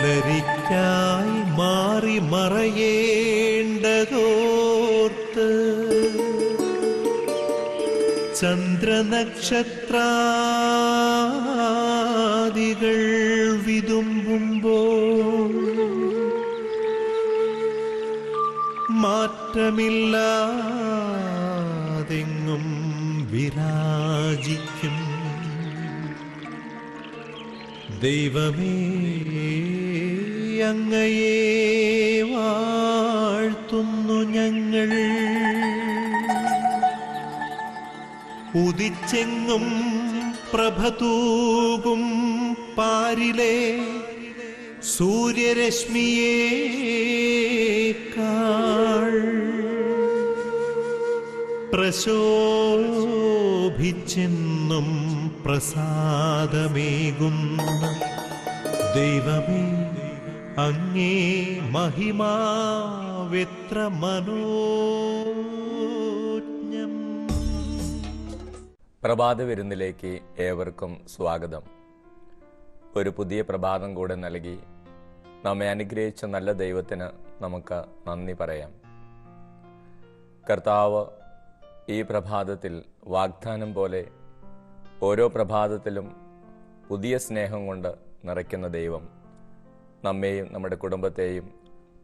പുലരിക്കായി മാറി മറയേണ്ടതോർത്ത് ചന്ദ്രനക്ഷത്രാദികൾ വിതുമ്പുമ്പോൾ മാറ്റമില്ലാതെങ്ങും വിരാജിക്കും ദൈവമേ, അങ്ങയെ വാഴ്ത്തുന്നു ഞങ്ങൾ. ഉദിച്ചെങ്ങും പ്രഭതൂകും പാരിലെ സൂര്യരശ്മിയേക്കാൾ പ്രശോഭിച്ചെന്നും പ്രസാദമേകുന്ന ദൈവമേ, അങ്ങേ മഹിമാവെത്ര മനോജ്ഞം. പ്രഭാത വിരുന്നിലേക്ക് ഏവർക്കും സ്വാഗതം. ഒരു പുതിയ പ്രഭാതം കൂടെ നൽകി നമ്മെ അനുഗ്രഹിച്ച നല്ല ദൈവത്തിന് നമുക്ക് നന്ദി പറയാം. കർത്താവ് ഈ പ്രഭാതത്തിൽ വാഗ്ദാനം പോലെ ഓരോ പ്രഭാതത്തിലും പുതിയ സ്നേഹം കൊണ്ട് നിറയ്ക്കുന്ന ദൈവം നമ്മെയും നമ്മുടെ കുടുംബത്തെയും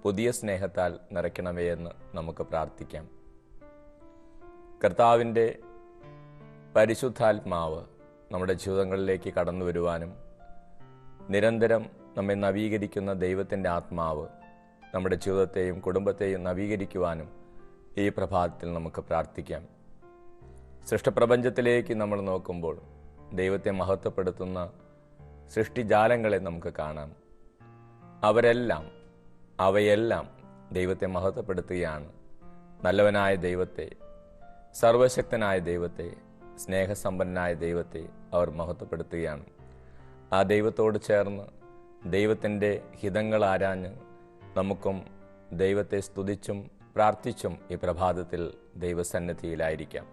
പുതിയ സ്നേഹത്താൽ നിറയ്ക്കണമേ എന്ന് നമുക്ക് പ്രാർത്ഥിക്കാം. കർത്താവിൻ്റെ പരിശുദ്ധാത്മാവ് നമ്മുടെ ജീവിതങ്ങളിലേക്ക് കടന്നു വരുവാനും നിരന്തരം നമ്മെ നവീകരിക്കുന്ന ദൈവത്തിൻ്റെ ആത്മാവ് നമ്മുടെ ജീവിതത്തെയും കുടുംബത്തെയും നവീകരിക്കുവാനും ഈ പ്രഭാതത്തിൽ നമുക്ക് പ്രാർത്ഥിക്കാം. സൃഷ്ടപ്രപഞ്ചത്തിലേക്ക് നമ്മൾ നോക്കുമ്പോൾ ദൈവത്തെ മഹത്വപ്പെടുത്തുന്ന സൃഷ്ടിജാലങ്ങളെ നമുക്ക് കാണാം. അവയെല്ലാം ദൈവത്തെ മഹത്വപ്പെടുത്തുകയാണ്. നല്ലവനായ ദൈവത്തെ, സർവശക്തനായ ദൈവത്തെ, സ്നേഹസമ്പന്നനായ ദൈവത്തെ അവർ മഹത്വപ്പെടുത്തുകയാണ്. ആ ദൈവത്തോട് ചേർന്ന് ദൈവത്തിൻ്റെ ഹിതങ്ങൾ ആരാഞ്ഞ് നമുക്കും ദൈവത്തെ സ്തുതിച്ചും പ്രാർത്ഥിച്ചും ഈ പ്രഭാതത്തിൽ ദൈവസന്നിധിയിലായിരിക്കാം.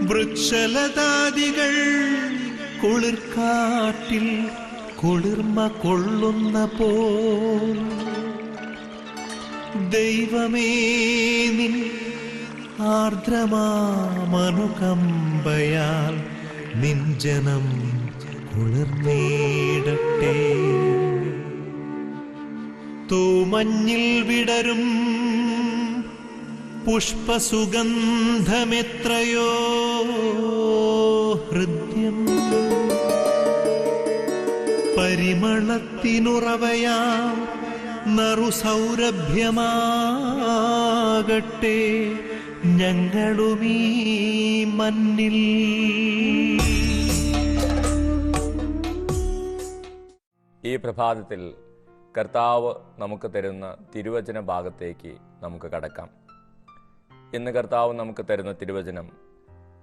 വൃക്ഷലതാദികൾ കുളിർക്കാട്ടിൽ കുളിർമ കൊള്ളുന്ന പോൽ ദൈവമേ, നിൻ ആർദ്രമാമനുകമ്പയാൽ നിൻ ജനം കുളിർന്നേടട്ടെ. തൂമഞ്ഞിൽ വിടരും പുഷ്പസുഗന്ധമെത്രയോ ഹൃദ്യം, പരിമളത്തിനുറവയാം നറുസൗരഭ്യമാകട്ടെ ഞങ്ങളുമീ മണ്ണിൽ. ഈ പ്രഭാതത്തിൽ കർത്താവ് നമുക്ക് തരുന്ന തിരുവചന ഭാഗത്തേക്ക് നമുക്ക് കടക്കാം. ഇന്ന് കർത്താവ് നമുക്ക് തരുന്ന തിരുവചനം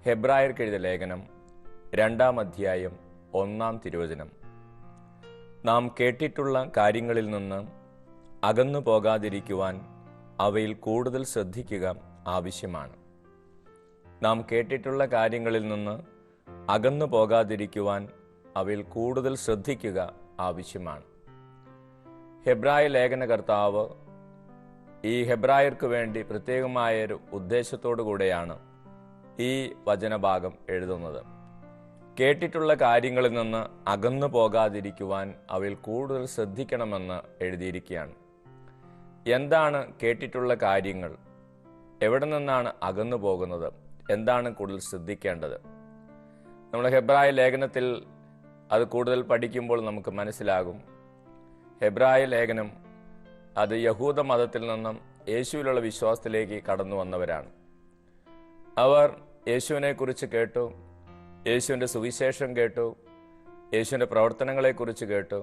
ഹെബ്രായർക്ക് എഴുതിയ ലേഖനം 2-ാം അധ്യായം 1-ാം തിരുവചനം. നാം കേട്ടിട്ടുള്ള കാര്യങ്ങളിൽ നിന്ന് അകന്നു പോകാതിരിക്കുവാൻ അവയിൽ കൂടുതൽ ശ്രദ്ധിക്കുക ആവശ്യമാണ്. നാം കേട്ടിട്ടുള്ള കാര്യങ്ങളിൽ നിന്ന് അകന്നു പോകാതിരിക്കുവാൻ അവയിൽ കൂടുതൽ ശ്രദ്ധിക്കുക ആവശ്യമാണ്. ഹെബ്രായ ലേഖനകർത്താവ് ഈ ഹെബ്രായർക്ക് വേണ്ടി പ്രത്യേകമായൊരു ഉദ്ദേശത്തോടു കൂടെയാണ് ഈ വചനഭാഗം എഴുതുന്നത്. കേട്ടിട്ടുള്ള കാര്യങ്ങളിൽ നിന്ന് അകന്നു പോകാതിരിക്കുവാൻ അവയിൽ കൂടുതൽ ശ്രദ്ധിക്കണമെന്ന് എഴുതിയിരിക്കുകയാണ്. എന്താണ് കേട്ടിട്ടുള്ള കാര്യങ്ങൾ? എവിടെ നിന്നാണ് അകന്നു പോകുന്നത്? എന്താണ് കൂടുതൽ ശ്രദ്ധിക്കേണ്ടത്? നമ്മൾ ഹെബ്രായ ലേഖനത്തിൽ അത് കൂടുതൽ പഠിക്കുമ്പോൾ നമുക്ക് മനസ്സിലാകും. ഹെബ്രായ ലേഖനം അത് യഹൂദ മതത്തിൽ നിന്നും യേശുവിലുള്ള വിശ്വാസത്തിലേക്ക് കടന്നു വന്നവരാണ്. അവർ യേശുവിനെക്കുറിച്ച് കേട്ടു, യേശുവിൻ്റെ സുവിശേഷം കേട്ടു, യേശുവിൻ്റെ പ്രവർത്തനങ്ങളെക്കുറിച്ച് കേട്ടു.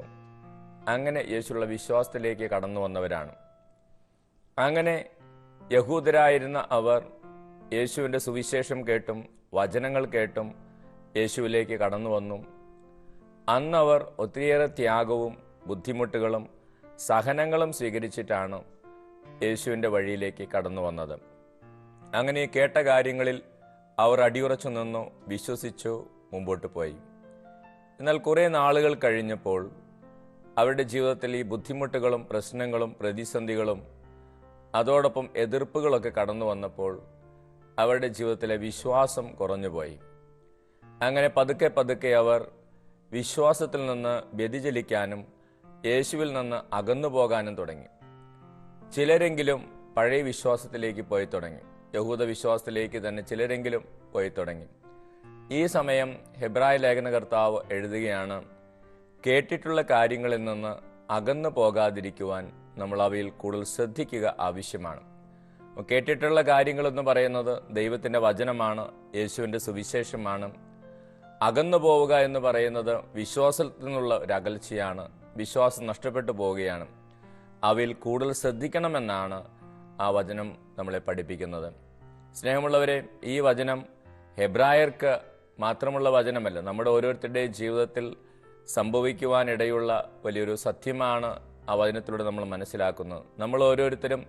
അങ്ങനെ യേശുവിലുള്ള വിശ്വാസത്തിലേക്ക് കടന്നു വന്നവരാണ്. അങ്ങനെ യഹൂദരായിരുന്ന അവർ യേശുവിൻ്റെ സുവിശേഷം കേട്ടും വചനങ്ങൾ കേട്ടും യേശുവിലേക്ക് കടന്നു വന്നു. അന്നവർ ഒത്തിരിയേറെ ത്യാഗവും ബുദ്ധിമുട്ടുകളും സഹനങ്ങളും സ്വീകരിച്ചിട്ടാണ് യേശുവിൻ്റെ വഴിയിലേക്ക് കടന്നു വന്നത്. അങ്ങനെ കേട്ട കാര്യങ്ങളിൽ അവർ അടിയുറച്ചു നിന്നു, വിശ്വസിച്ചു, മുമ്പോട്ട് പോയി. എന്നാൽ കുറേ നാളുകൾ കഴിഞ്ഞപ്പോൾ അവരുടെ ജീവിതത്തിൽ ഈ ബുദ്ധിമുട്ടുകളും പ്രശ്നങ്ങളും പ്രതിസന്ധികളും അതോടൊപ്പം എതിർപ്പുകളൊക്കെ കടന്നു വന്നപ്പോൾ അവരുടെ ജീവിതത്തിലെ വിശ്വാസം കുറഞ്ഞുപോയി. അങ്ങനെ പതുക്കെ പതുക്കെ അവർ വിശ്വാസത്തിൽ നിന്ന് വ്യതിചലിക്കാനും യേശുവിൽ നിന്ന് അകന്നു പോകാനും തുടങ്ങി. ചിലരെങ്കിലും പഴയ വിശ്വാസത്തിലേക്ക് പോയി തുടങ്ങി. യഹൂദ വിശ്വാസത്തിലേക്ക് തന്നെ ചിലരെങ്കിലും പോയി തുടങ്ങി. ഈ സമയം ഹെബ്രായ ലേഖനകർത്താവ് എഴുതുകയാണ്, കേട്ടിട്ടുള്ള കാര്യങ്ങളിൽ നിന്ന് അകന്നു പോകാതിരിക്കുവാൻ നമ്മൾ അവയിൽ കൂടുതൽ ശ്രദ്ധിക്കുക ആവശ്യമാണ്. കേട്ടിട്ടുള്ള കാര്യങ്ങളെന്ന് പറയുന്നത് ദൈവത്തിൻ്റെ വചനമാണ്, യേശുവിൻ്റെ സുവിശേഷമാണ്. അകന്നു പോവുക എന്ന് പറയുന്നത് വിശ്വാസത്തിൽ നിന്നുള്ള ഒരു അകൽച്ചയാണ്, വിശ്വാസം നഷ്ടപ്പെട്ടു പോവുകയാണ്. അവയിൽ കൂടുതൽ ശ്രദ്ധിക്കണമെന്നാണ് ആ വചനം നമ്മളെ പഠിപ്പിക്കുന്നത്. സ്നേഹമുള്ളവരെ, ഈ വചനം ഹെബ്രായർക്ക് മാത്രമുള്ള വചനമല്ല, നമ്മുടെ ഓരോരുത്തരുടെയും ജീവിതത്തിൽ സംഭവിക്കുവാനിടയുള്ള വലിയൊരു സത്യമാണ് ആ വചനത്തിലൂടെ നമ്മൾ മനസ്സിലാക്കുന്നത്. നമ്മൾ ഓരോരുത്തരും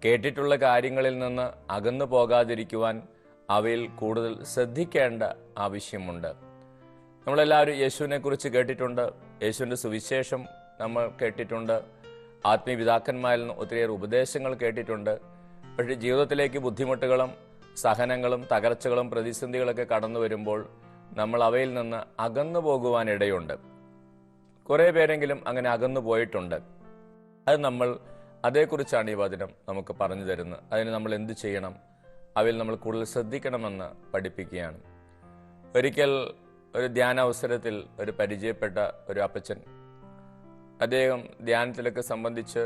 കേട്ടിട്ടുള്ള കാര്യങ്ങളിൽ നിന്ന് അകന്നു പോകാതിരിക്കുവാൻ അവയിൽ കൂടുതൽ ശ്രദ്ധിക്കേണ്ട ആവശ്യമുണ്ട്. നമ്മളെല്ലാവരും യേശുവിനെ കുറിച്ച് കേട്ടിട്ടുണ്ട്, യേശുവിൻ്റെ സുവിശേഷം നമ്മൾ കേട്ടിട്ടുണ്ട്, ആത്മീയപിതാക്കന്മാരിൽ നിന്ന് ഒത്തിരിയേറെ ഉപദേശങ്ങൾ കേട്ടിട്ടുണ്ട്. പക്ഷേ ജീവിതത്തിലേക്ക് ബുദ്ധിമുട്ടുകളും സഹനങ്ങളും തകർച്ചകളും പ്രതിസന്ധികളൊക്കെ കടന്നു വരുമ്പോൾ നമ്മൾ അവയിൽ നിന്ന് അകന്നു പോകുവാനിടയുണ്ട്. കുറേ പേരെങ്കിലും അങ്ങനെ അകന്നു പോയിട്ടുണ്ട്. അതേക്കുറിച്ചാണ് ഈ വചനം നമുക്ക് പറഞ്ഞു തരുന്നത്. അതിന് നമ്മൾ എന്ത് ചെയ്യണം, അവയിൽ നമ്മൾ കൂടുതൽ ശ്രദ്ധിക്കണമെന്ന് പഠിപ്പിക്കുകയാണ്. ഒരിക്കൽ ഒരു ധ്യാനാവസരത്തിൽ ഒരു പരിചയപ്പെട്ട ഒരു അപ്പച്ചൻ, അദ്ദേഹം ധ്യാനത്തിലൊക്കെ സംബന്ധിച്ച്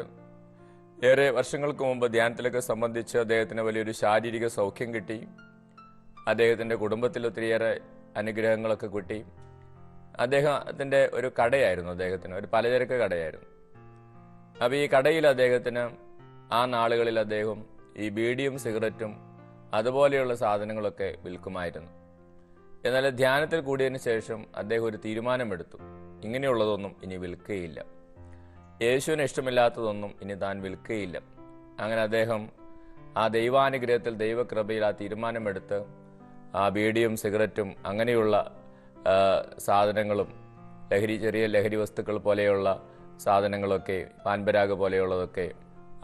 ഏറെ വർഷങ്ങൾക്ക് മുമ്പ് ധ്യാനത്തിലൊക്കെ സംബന്ധിച്ച് അദ്ദേഹത്തിന് വലിയൊരു ശാരീരിക സൗഖ്യം കിട്ടി. അദ്ദേഹത്തിൻ്റെ കുടുംബത്തിൽ ഒത്തിരിയേറെ അനുഗ്രഹങ്ങളൊക്കെ കിട്ടി. അദ്ദേഹത്തിൻ്റെ ഒരു കടയായിരുന്നു, അദ്ദേഹത്തിന് ഒരു പലചരക്ക് കടയായിരുന്നു. അപ്പോൾ ഈ കടയിൽ അദ്ദേഹത്തിന് ആ നാളുകളിൽ അദ്ദേഹം ഈ ബീഡിയും സിഗരറ്റും അതുപോലെയുള്ള സാധനങ്ങളൊക്കെ വിൽക്കുമായിരുന്നു. എന്നാൽ ധ്യാനത്തിൽ കൂടിയതിന് ശേഷം അദ്ദേഹം ഒരു തീരുമാനമെടുത്തു, ഇങ്ങനെയുള്ളതൊന്നും ഇനി വിൽക്കുകയില്ല, യേശുവിന് ഇഷ്ടമില്ലാത്തതൊന്നും ഇനി താൻ വിൽക്കുകയില്ല. അങ്ങനെ അദ്ദേഹം ആ ദൈവാനുഗ്രഹത്തിൽ ദൈവകൃപയിൽ ആ തീരുമാനമെടുത്ത് ആ ബീഡിയും സിഗരറ്റും അങ്ങനെയുള്ള സാധനങ്ങളും ചെറിയ ലഹരി വസ്തുക്കൾ പോലെയുള്ള സാധനങ്ങളൊക്കെ, പാൻപരാഗ് പോലെയുള്ളതൊക്കെ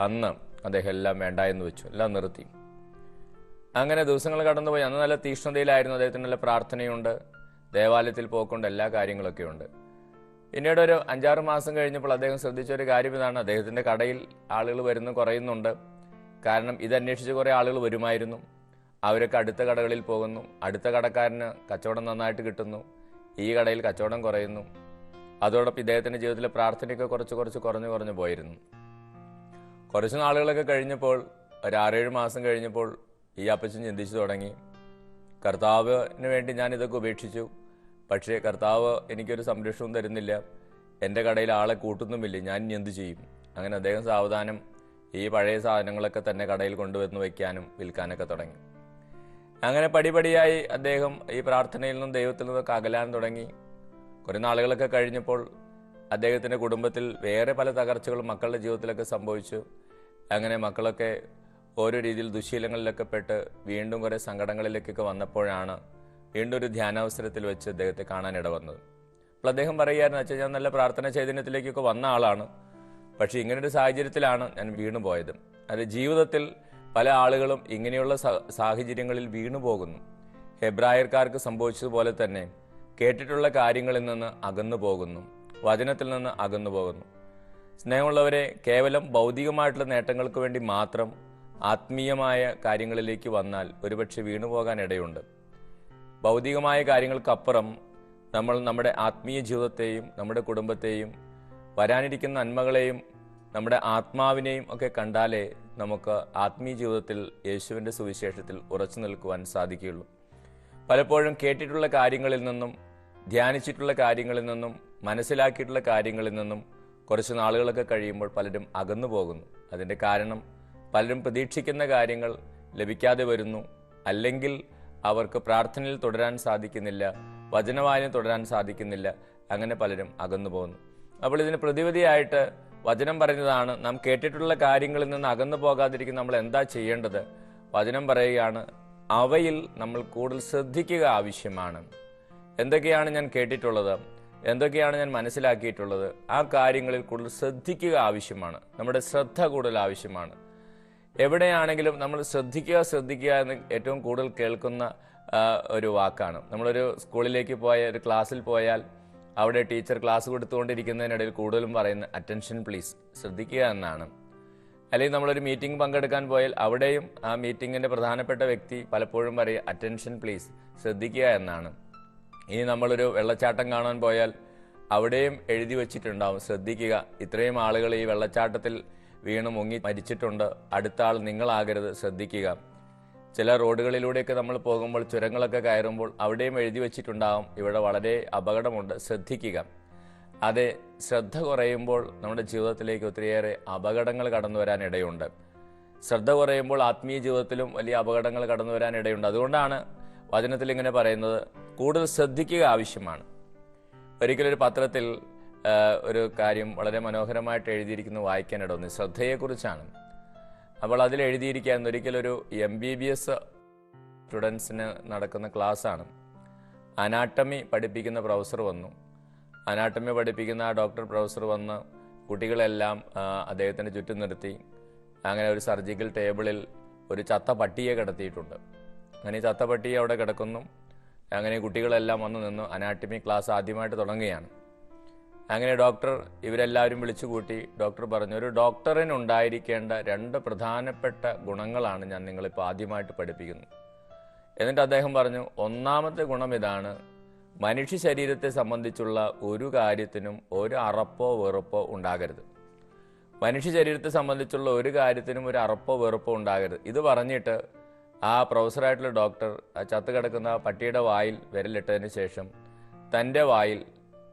അന്ന് അദ്ദേഹം എല്ലാം വേണ്ട എന്ന് വെച്ചു, എല്ലാം നിർത്തി. അങ്ങനെ ദിവസങ്ങൾ കടന്നുപോയി. അന്ന് നല്ല തീക്ഷ്ണതയിലായിരുന്നു, അദ്ദേഹത്തിന് നല്ല പ്രാർത്ഥനയുണ്ട്, ദേവാലയത്തിൽ പോക്കൊണ്ട് എല്ലാ കാര്യങ്ങളൊക്കെ ഉണ്ട്. പിന്നീട് ഒരു 5-6 മാസം കഴിഞ്ഞപ്പോൾ അദ്ദേഹം ശ്രദ്ധിച്ച ഒരു കാര്യം ഇതാണ്, അദ്ദേഹത്തിൻ്റെ കടയിൽ ആളുകൾ കുറയുന്നുണ്ട്. കാരണം ഇതന്വേഷിച്ച് കുറേ ആളുകൾ വരുമായിരുന്നു. അവരൊക്കെ അടുത്ത കടകളിൽ പോകുന്നു, അടുത്ത കടക്കാരന് കച്ചവടം നന്നായിട്ട് കിട്ടുന്നു, ഈ കടയിൽ കച്ചവടം കുറയുന്നു. അതോടൊപ്പം ഇദ്ദേഹത്തിൻ്റെ ജീവിതത്തിലെ പ്രാർത്ഥനയൊക്കെ കുറച്ച് കുറഞ്ഞു പോയിരുന്നു. കുറച്ച് നാളുകളൊക്കെ കഴിഞ്ഞപ്പോൾ, ഒരു 6-7 മാസം കഴിഞ്ഞപ്പോൾ ഈ അപ്പച്ചൻ ചിന്തിച്ചു തുടങ്ങി, കർത്താവിന് വേണ്ടി ഞാൻ ഇതൊക്കെ ഉപേക്ഷിച്ചു, പക്ഷേ കർത്താവ് എനിക്കൊരു സംരക്ഷണവും തരുന്നില്ല, എൻ്റെ കടയിൽ ആളെ കൂട്ടുന്നുമില്ല, ഞാൻ ഇനി എന്ത് ചെയ്യും? അങ്ങനെ അദ്ദേഹം സാവധാനം ഈ പഴയ സാധനങ്ങളൊക്കെ തന്നെ കടയിൽ കൊണ്ടുവന്ന് വയ്ക്കാനും വിൽക്കാനൊക്കെ തുടങ്ങി. അങ്ങനെ പടിപടിയായി അദ്ദേഹം ഈ പ്രാർത്ഥനയിൽ നിന്നും ദൈവത്തിൽ നിന്നൊക്കെ അകലാൻ തുടങ്ങി. കുറേ നാളുകളൊക്കെ കഴിഞ്ഞപ്പോൾ അദ്ദേഹത്തിൻ്റെ കുടുംബത്തിൽ വേറെ പല തകർച്ചകളും മക്കളുടെ ജീവിതത്തിലൊക്കെ സംഭവിച്ചു. അങ്ങനെ മക്കളൊക്കെ ഓരോ രീതിയിൽ ദുശീലങ്ങളിലൊക്കെ പെട്ട് വീണ്ടും കുറേ സങ്കടങ്ങളിലേക്കൊക്കെ വന്നപ്പോഴാണ് വീണ്ടും ഒരു ധ്യാനാവസരത്തിൽ വെച്ച് അദ്ദേഹത്തെ കാണാനിട വന്നത്. അപ്പോൾ അദ്ദേഹം പറയുകയായിരുന്നു, വെച്ചാൽ ഞാൻ നല്ല പ്രാർത്ഥന ചൈതന്യത്തിലേക്കൊക്കെ വന്ന ആളാണ്, പക്ഷേ ഇങ്ങനൊരു സാഹചര്യത്തിലാണ് ഞാൻ വീണു പോയത്. അത് ജീവിതത്തിൽ പല ആളുകളും ഇങ്ങനെയുള്ള സാഹചര്യങ്ങളിൽ വീണു പോകുന്നു. ഹെബ്രായർക്കാർക്ക് സംഭവിച്ചതുപോലെ തന്നെ കേട്ടിട്ടുള്ള കാര്യങ്ങളിൽ നിന്ന് അകന്നു പോകുന്നു, വചനത്തിൽ നിന്ന് അകന്നു പോകുന്നു. സ്നേഹമുള്ളവരെ, കേവലം ഭൗതികമായിട്ടുള്ള നേട്ടങ്ങൾക്ക് വേണ്ടി മാത്രം ആത്മീയമായ കാര്യങ്ങളിലേക്ക് വന്നാൽ ഒരുപക്ഷെ വീണുപോകാൻ ഇടയുണ്ട്. ഭൗതികമായ കാര്യങ്ങൾക്കപ്പുറം നമ്മൾ നമ്മുടെ ആത്മീയ ജീവിതത്തെയും നമ്മുടെ കുടുംബത്തെയും വരാനിരിക്കുന്ന നന്മകളെയും നമ്മുടെ ആത്മാവിനെയും ഒക്കെ കണ്ടാലേ നമുക്ക് ആത്മീയ ജീവിതത്തിൽ യേശുവിൻ്റെ സുവിശേഷത്തിൽ ഉറച്ചു നിൽക്കുവാൻ സാധിക്കുകയുള്ളൂ. പലപ്പോഴും കേട്ടിട്ടുള്ള കാര്യങ്ങളിൽ നിന്നും ധ്യാനിച്ചിട്ടുള്ള കാര്യങ്ങളിൽ നിന്നും മനസ്സിലാക്കിയിട്ടുള്ള കാര്യങ്ങളിൽ നിന്നും കുറച്ച് നാളുകളൊക്കെ കഴിയുമ്പോൾ പലരും അകന്നു പോകുന്നു. അതിൻ്റെ കാരണം പലരും പ്രതീക്ഷിക്കുന്ന കാര്യങ്ങൾ ലഭിക്കാതെ വരുന്നു, അല്ലെങ്കിൽ അവർക്ക് പ്രാർത്ഥനയിൽ തുടരാൻ സാധിക്കുന്നില്ല, വചനവായന തുടരാൻ സാധിക്കുന്നില്ല. അങ്ങനെ പലരും അകന്നു പോകുന്നു. അപ്പോൾ ഇതിന് പ്രതിവിധിയായിട്ട് വചനം പറയുന്നതാണ്, നാം കേട്ടിട്ടുള്ള കാര്യങ്ങളിൽ നിന്ന് അകന്നു പോകാതിരിക്കും നമ്മൾ എന്താ ചെയ്യേണ്ടത്? വചനം പറയുകയാണ്, അവയിൽ നമ്മൾ കൂടുതൽ ശ്രദ്ധിക്കുക ആവശ്യമാണ്. എന്തൊക്കെയാണ് ഞാൻ കേട്ടിട്ടുള്ളത്, എന്തൊക്കെയാണ് ഞാൻ മനസ്സിലാക്കിയിട്ടുള്ളത്, ആ കാര്യങ്ങളിൽ കൂടുതൽ ശ്രദ്ധിക്കുക ആവശ്യമാണ്. നമ്മുടെ ശ്രദ്ധ കൂടുതൽ ആവശ്യമാണ്. എവിടെയാണെങ്കിലും നമ്മൾ ശ്രദ്ധിക്കുക എന്ന് ഏറ്റവും കൂടുതൽ കേൾക്കുന്ന ഒരു വാക്കാണ്. നമ്മളൊരു സ്കൂളിലേക്ക് ഒരു ക്ലാസ്സിൽ പോയാൽ അവിടെ ടീച്ചർ ക്ലാസ് കൊടുത്തുകൊണ്ടിരിക്കുന്നതിനിടയിൽ കൂടുതലും പറയുന്ന അറ്റൻഷൻ പ്ലീസ്, ശ്രദ്ധിക്കുക എന്നാണ്. അല്ലെങ്കിൽ നമ്മളൊരു മീറ്റിംഗ് പങ്കെടുക്കാൻ പോയാൽ അവിടെയും ആ മീറ്റിങ്ങിന്റെ പ്രധാനപ്പെട്ട വ്യക്തി പലപ്പോഴും പറയുക അറ്റൻഷൻ പ്ലീസ്, ശ്രദ്ധിക്കുക എന്നാണ്. ഇനി നമ്മളൊരു വെള്ളച്ചാട്ടം കാണാൻ പോയാൽ അവിടെയും എഴുതി വച്ചിട്ടുണ്ടാവും, ശ്രദ്ധിക്കുക, ഇത്രയും ആളുകൾ ഈ വെള്ളച്ചാട്ടത്തിൽ വീണ് മുങ്ങി മരിച്ചിട്ടുണ്ട്, അടുത്ത ആൾ നിങ്ങളാകരുത്, ശ്രദ്ധിക്കുക. ചില റോഡുകളിലൂടെയൊക്കെ നമ്മൾ പോകുമ്പോൾ, ചുരങ്ങളൊക്കെ കയറുമ്പോൾ അവിടെയും എഴുതി വച്ചിട്ടുണ്ടാകും, ഇവിടെ വളരെ അപകടമുണ്ട്, ശ്രദ്ധിക്കുക. അതെ, ശ്രദ്ധ കുറയുമ്പോൾ നമ്മുടെ ജീവിതത്തിലേക്ക് ഒത്തിരിയേറെ അപകടങ്ങൾ കടന്നു വരാൻ ഇടയുണ്ട്. ശ്രദ്ധ കുറയുമ്പോൾ ആത്മീയ ജീവിതത്തിലും വലിയ അപകടങ്ങൾ കടന്നു വരാൻ ഇടയുണ്ട്. അതുകൊണ്ടാണ് വചനത്തിൽ ഇങ്ങനെ പറയുന്നത്, കൂടുതൽ ശ്രദ്ധിക്കുക ആവശ്യമാണ്. ഒരിക്കലൊരു പത്രത്തിൽ ഒരു കാര്യം വളരെ മനോഹരമായിട്ട് എഴുതിയിരിക്കുന്നത് വായിക്കാനിടവന്നു. ശ്രദ്ധയെക്കുറിച്ചാണ്. അപ്പോൾ അതിൽ എഴുതിയിരിക്കുകയായിരുന്നു, ഒരിക്കലൊരു MBBS സ്റ്റുഡൻസിന് നടക്കുന്ന ക്ലാസ്സാണ്. അനാട്ടമി പഠിപ്പിക്കുന്ന പ്രൊഫസർ വന്നു. അനാട്ടമി പഠിപ്പിക്കുന്ന ആ ഡോക്ടർ പ്രൊഫസർ വന്ന് കുട്ടികളെല്ലാം അദ്ദേഹത്തിന് ചുറ്റും നിർത്തി. അങ്ങനെ ഒരു സർജിക്കൽ ടേബിളിൽ ഒരു ചത്ത പട്ടിയെ കിടത്തിയിട്ടുണ്ട്. അങ്ങനെ ഈ ചത്ത പട്ടിയെ അവിടെ കിടക്കുന്നു. അങ്ങനെ കുട്ടികളെല്ലാം വന്നു നിന്നു. അനാട്ടമി ക്ലാസ് ആദ്യമായിട്ട് തുടങ്ങുകയാണ്. അങ്ങനെ ഡോക്ടർ ഇവരെല്ലാവരും വിളിച്ചു കൂട്ടി. ഡോക്ടർ പറഞ്ഞു, ഒരു ഡോക്ടറിന് ഉണ്ടായിരിക്കേണ്ട 2 പ്രധാനപ്പെട്ട ഗുണങ്ങളാണ് ഞാൻ നിങ്ങളിപ്പോൾ ആദ്യമായിട്ട് പഠിപ്പിക്കുന്നത്. എന്നിട്ട് അദ്ദേഹം പറഞ്ഞു, ഒന്നാമത്തെ ഗുണം ഇതാണ്, മനുഷ്യ ശരീരത്തെ സംബന്ധിച്ചുള്ള ഒരു കാര്യത്തിനും ഒരു അറപ്പോ വെറുപ്പോ ഉണ്ടാകരുത്. മനുഷ്യ ശരീരത്തെ സംബന്ധിച്ചുള്ള ഒരു കാര്യത്തിനും ഒരു അറപ്പോ വെറുപ്പോ ഉണ്ടാകരുത്. ഇത് പറഞ്ഞിട്ട് ആ പ്രൊഫസറായിട്ടുള്ള ഡോക്ടർ ആ ചത്ത് കിടക്കുന്ന പട്ടിയുടെ വായിൽ വിരലിട്ടതിന് ശേഷം തൻ്റെ വായിൽ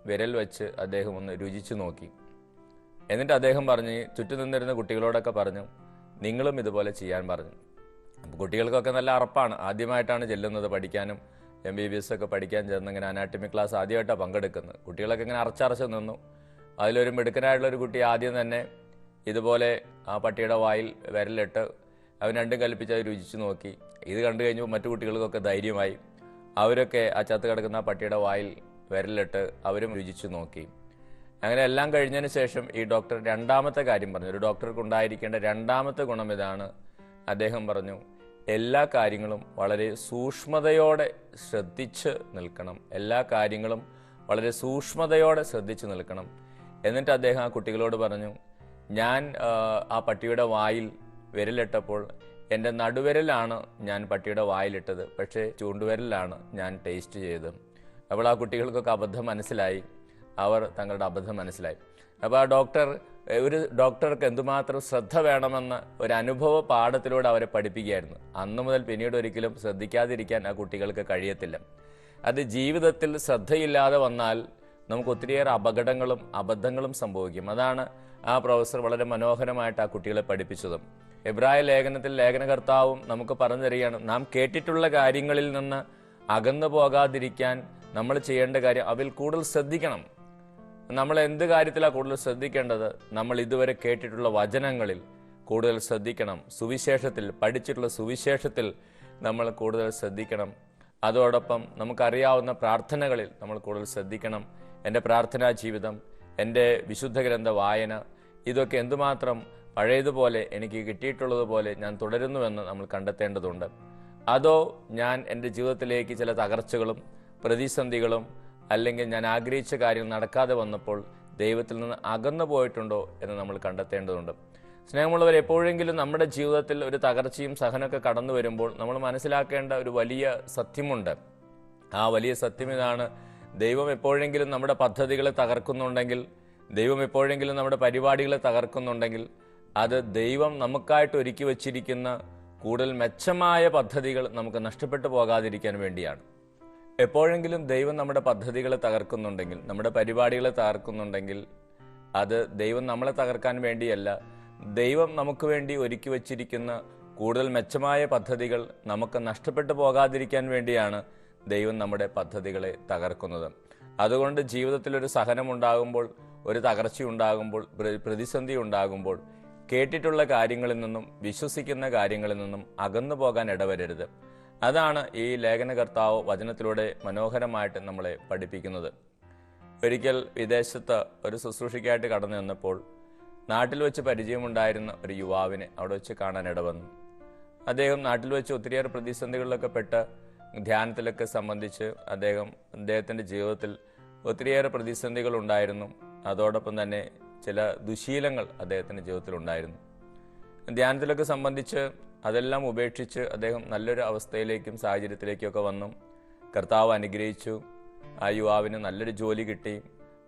വിരൽ വെച്ച് അദ്ദേഹം ഒന്ന് രുചിച്ചു നോക്കി. എന്നിട്ട് അദ്ദേഹം പറഞ്ഞു, ചുറ്റും നിന്നിരുന്ന കുട്ടികളോടൊക്കെ പറഞ്ഞു, നിങ്ങളും ഇതുപോലെ ചെയ്യാൻ പറഞ്ഞു. അപ്പോൾ കുട്ടികൾക്കൊക്കെ നല്ല അറപ്പാണ്. ആദ്യമായിട്ടാണ് ചെല്ലുന്നത് പഠിക്കാനും. MBBS ഒക്കെ പഠിക്കാൻ ചേർന്ന് ഇങ്ങനെ അനാട്ടമി ക്ലാസ് ആദ്യമായിട്ടാണ് പങ്കെടുക്കുന്നത്. കുട്ടികളൊക്കെ ഇങ്ങനെ അറച്ചറച്ച് നിന്നു. അതിലൊരു മിടുക്കനായിട്ടുള്ളൊരു കുട്ടി ആദ്യം തന്നെ ഇതുപോലെ ആ പട്ടിയുടെ വായിൽ വിരലിട്ട് അവൻ രണ്ടും കൽപ്പിച്ച് അത് രുചിച്ചു നോക്കി. ഇത് കണ്ടു കഴിഞ്ഞപ്പോൾ മറ്റു കുട്ടികൾക്കൊക്കെ ധൈര്യമായി. അവരൊക്കെ ആ ചത്ത് കിടക്കുന്ന പട്ടിയുടെ വായിൽ വിരലിട്ട് അവരും രുചിച്ചു നോക്കി. അങ്ങനെ എല്ലാം കഴിഞ്ഞതിന് ശേഷം ഈ ഡോക്ടർ 2ാമത്തെ കാര്യം പറഞ്ഞു. ഒരു ഡോക്ടർക്ക് ഉണ്ടായിരിക്കേണ്ട 2ാമത്തെ ഗുണം ഇതാണ്. അദ്ദേഹം പറഞ്ഞു, എല്ലാ കാര്യങ്ങളും വളരെ സൂക്ഷ്മതയോടെ ശ്രദ്ധിച്ച് നിൽക്കണം. എല്ലാ കാര്യങ്ങളും വളരെ സൂക്ഷ്മതയോടെ ശ്രദ്ധിച്ച് നിൽക്കണം. എന്നിട്ട് അദ്ദേഹം ആ കുട്ടികളോട് പറഞ്ഞു, ഞാൻ ആ പട്ടിയുടെ വായിൽ വിരലിട്ടപ്പോൾ എൻ്റെ നടുവിരലാണ് ഞാൻ പട്ടിയുടെ വായിലിട്ടത്, പക്ഷേ ചൂണ്ടുവിരലാണ് ഞാൻ ടേസ്റ്റ് ചെയ്തത്. അപ്പോൾ ആ കുട്ടികൾക്കൊക്കെ അബദ്ധം മനസ്സിലായി. അവർ തങ്ങളുടെ അബദ്ധം മനസ്സിലായി. അപ്പോൾ ആ ഒരു ഡോക്ടർക്ക് എന്തുമാത്രം ശ്രദ്ധ വേണമെന്ന് ഒരു അനുഭവ പാഠത്തിലൂടെ അവരെ പഠിപ്പിക്കുകയായിരുന്നു. അന്നു മുതൽ പിന്നീട് ഒരിക്കലും ശ്രദ്ധിക്കാതിരിക്കാൻ ആ കുട്ടികൾക്ക് കഴിയത്തില്ല. അത് ജീവിതത്തിൽ ശ്രദ്ധയില്ലാതെ വന്നാൽ നമുക്ക് ഒത്തിരിയേറെ അപകടങ്ങളും അബദ്ധങ്ങളും സംഭവിക്കും. അതാണ് ആ പ്രൊഫസർ വളരെ മനോഹരമായിട്ട് ആ കുട്ടികളെ പഠിപ്പിച്ചതും. എബ്രായ ലേഖനത്തിൽ ലേഖനകർത്താവും നമുക്ക് പറഞ്ഞു തരികയാണ്, നാം കേട്ടിട്ടുള്ള കാര്യങ്ങളിൽ നിന്ന് അകന്നു പോകാതിരിക്കാൻ നമ്മൾ ചെയ്യേണ്ട കാര്യം അവയിൽ കൂടുതൽ ശ്രദ്ധിക്കണം. നമ്മൾ എന്ത് കാര്യത്തിലാണ് കൂടുതൽ ശ്രദ്ധിക്കേണ്ടത്? നമ്മൾ ഇതുവരെ കേട്ടിട്ടുള്ള വചനങ്ങളിൽ കൂടുതൽ ശ്രദ്ധിക്കണം. സുവിശേഷത്തിൽ പഠിച്ചിട്ടുള്ള സുവിശേഷത്തിൽ നമ്മൾ കൂടുതൽ ശ്രദ്ധിക്കണം. അതോടൊപ്പം നമുക്കറിയാവുന്ന പ്രാർത്ഥനകളിൽ നമ്മൾ കൂടുതൽ ശ്രദ്ധിക്കണം. എൻ്റെ പ്രാർത്ഥനാ ജീവിതം, എൻ്റെ വിശുദ്ധ ഗ്രന്ഥ വായന, ഇതൊക്കെ എന്തുമാത്രം പഴയതുപോലെ എനിക്ക് കിട്ടിയിട്ടുള്ളതുപോലെ ഞാൻ തുടരുന്നുവെന്ന് നമ്മൾ കണ്ടെത്തേണ്ടതുണ്ട്. അതോ ഞാൻ എൻ്റെ ജീവിതത്തിലേക്ക് ചില തകർച്ചകളും പ്രതിസന്ധികളും അല്ലെങ്കിൽ ഞാൻ ആഗ്രഹിച്ച കാര്യം നടക്കാതെ വന്നപ്പോൾ ദൈവത്തിൽ നിന്ന് അകന്നു പോയിട്ടുണ്ടോ എന്ന് നമ്മൾ കണ്ടെത്തേണ്ടതുണ്ട്. സ്നേഹമുള്ളവർ, എപ്പോഴെങ്കിലും നമ്മുടെ ജീവിതത്തിൽ ഒരു തകർച്ചയും സഹനമൊക്കെ കടന്നു വരുമ്പോൾ നമ്മൾ മനസ്സിലാക്കേണ്ട ഒരു വലിയ സത്യമുണ്ട്. ആ വലിയ സത്യം ഇതാണ്: ദൈവം എപ്പോഴെങ്കിലും നമ്മുടെ പദ്ധതികളെ തകർക്കുന്നുണ്ടെങ്കിൽ, ദൈവം എപ്പോഴെങ്കിലും നമ്മുടെ പരിപാടികളെ തകർക്കുന്നുണ്ടെങ്കിൽ, അത് ദൈവം നമുക്കായിട്ട് ഒരുക്കി വച്ചിരിക്കുന്ന കൂടുതൽ മെച്ചമായ പദ്ധതികൾ നമുക്ക് നഷ്ടപ്പെട്ടു പോകാതിരിക്കാൻ വേണ്ടിയാണ്. എപ്പോഴെങ്കിലും ദൈവം നമ്മുടെ പദ്ധതികളെ തകർക്കുന്നുണ്ടെങ്കിൽ, നമ്മുടെ പരിപാടികളെ തകർക്കുന്നുണ്ടെങ്കിൽ, അത് ദൈവം നമ്മളെ തകർക്കാൻ വേണ്ടിയല്ല, ദൈവം നമുക്ക് വേണ്ടി ഒരുക്കി വച്ചിരിക്കുന്ന കൂടുതൽ മെച്ചമായ പദ്ധതികൾ നമുക്ക് നഷ്ടപ്പെട്ടു പോകാതിരിക്കാൻ വേണ്ടിയാണ് ദൈവം നമ്മുടെ പദ്ധതികളെ തകർക്കുന്നത്. അതുകൊണ്ട് ജീവിതത്തിലൊരു സഹനമുണ്ടാകുമ്പോൾ, ഒരു തകർച്ചയുണ്ടാകുമ്പോൾ, പ്രതിസന്ധി ഉണ്ടാകുമ്പോൾ കേട്ടിട്ടുള്ള കാര്യങ്ങളിൽ നിന്നും വിശ്വസിക്കുന്ന കാര്യങ്ങളിൽ നിന്നും അകന്നു പോകാൻ ഇടവരരുത്. അതാണ് ഈ ലേഖനകർത്താവ് വചനത്തിലൂടെ മനോഹരമായിട്ട് നമ്മളെ പഠിപ്പിക്കുന്നത്. ഒരിക്കൽ വിദേശത്ത് ഒരു ശുശ്രൂഷയ്ക്കായിട്ട് കടന്നു വന്നപ്പോൾ നാട്ടിൽ വെച്ച് പരിചയമുണ്ടായിരുന്ന ഒരു യുവാവിനെ അവിടെ വെച്ച് കാണാൻ ഇടവന്നു. അദ്ദേഹം നാട്ടിൽ വെച്ച് ഒത്തിരിയേറെ പ്രതിസന്ധികളിലൊക്കെ പെട്ട് ധ്യാനത്തിലൊക്കെ സംബന്ധിച്ച് അദ്ദേഹത്തിൻ്റെ ജീവിതത്തിൽ ഒത്തിരിയേറെ പ്രതിസന്ധികൾ ഉണ്ടായിരുന്നു. അതോടൊപ്പം തന്നെ ചില ദുശീലങ്ങൾ അദ്ദേഹത്തിൻ്റെ ജീവിതത്തിലുണ്ടായിരുന്നു. ധ്യാനത്തിലൊക്കെ സംബന്ധിച്ച് അതെല്ലാം ഉപേക്ഷിച്ച് അദ്ദേഹം നല്ലൊരു അവസ്ഥയിലേക്കും സാഹചര്യത്തിലേക്കും ഒക്കെ വന്നു. കർത്താവ് അനുഗ്രഹിച്ചു. ആ യുവാവിന് നല്ലൊരു ജോലി കിട്ടി.